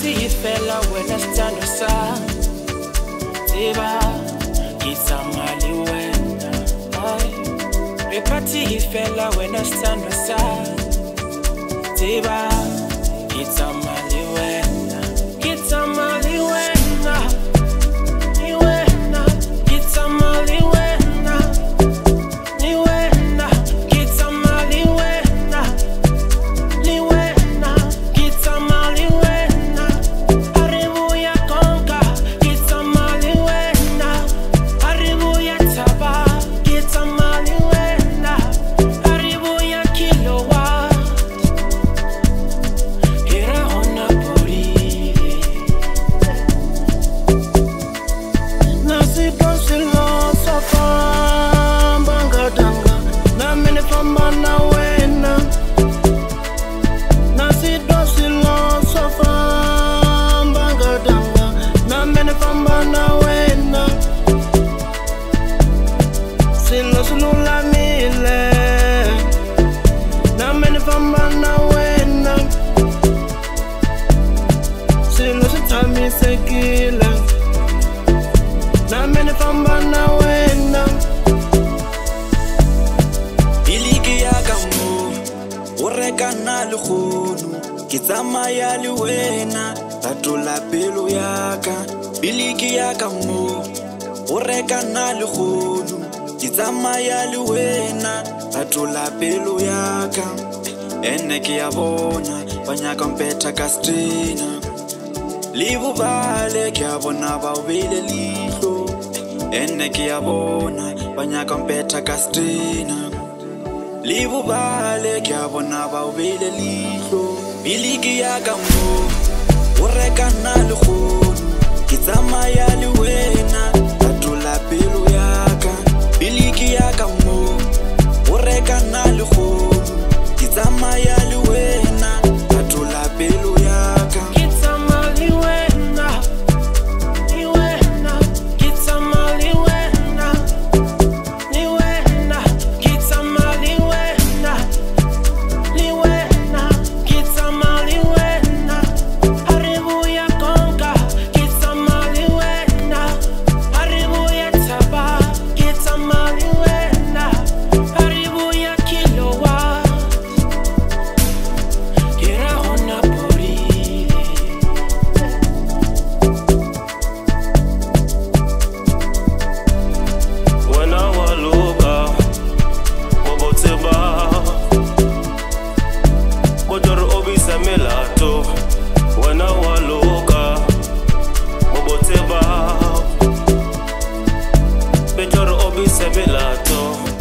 party ifela wena stand sa Tiba tsamaya wena ay party ifela wena stand sa Tiba tsamaya wena tsamaya wena ni wena tsamaya wena ni wena tsamaya wena ni wena tsamaya wena aribu ya konka tsamaya wena aribu ya taba tsamaya wena aribu ya kilowatt era ona pori nasi bosilo safa bangadanga na mene famba na wena nasi bosilo safa bangadanga na mene famba na wena silo sunula mile na mene famba na wena silo sitami sekila na mene famba na wena Biliki ya kamu ureka na lukhunu tsamaya le wena batula pelo yaka Biliki ya kamu ureka na lukhunu tsamaya le wena batula pelo yaka ene ke ya bona banyaka mpetha kastrina libu vale ke ya bona ba ubile lihlo ene ke ya bona banyaka mpetha kastrina libu vale ke ya bona ba ubile lihlo Biliki ya kamu ureka na lukhunu tsamaya le wena batula pelo yaka Biliki ya kamu ureka na lukhunu tsamaya le wena batula pelo yaka tsamaya wena ni wena tsamaya wena ni wena tsamaya wena ni wena tsamaya wena aribu ya konka tsamaya wena aribu ya taba tsamaya wena aribu ya kilowatt era ona pori Wena waluka Moboteba Bojoro obisa melato Wena waluka Moboteba Bejoro obisa melato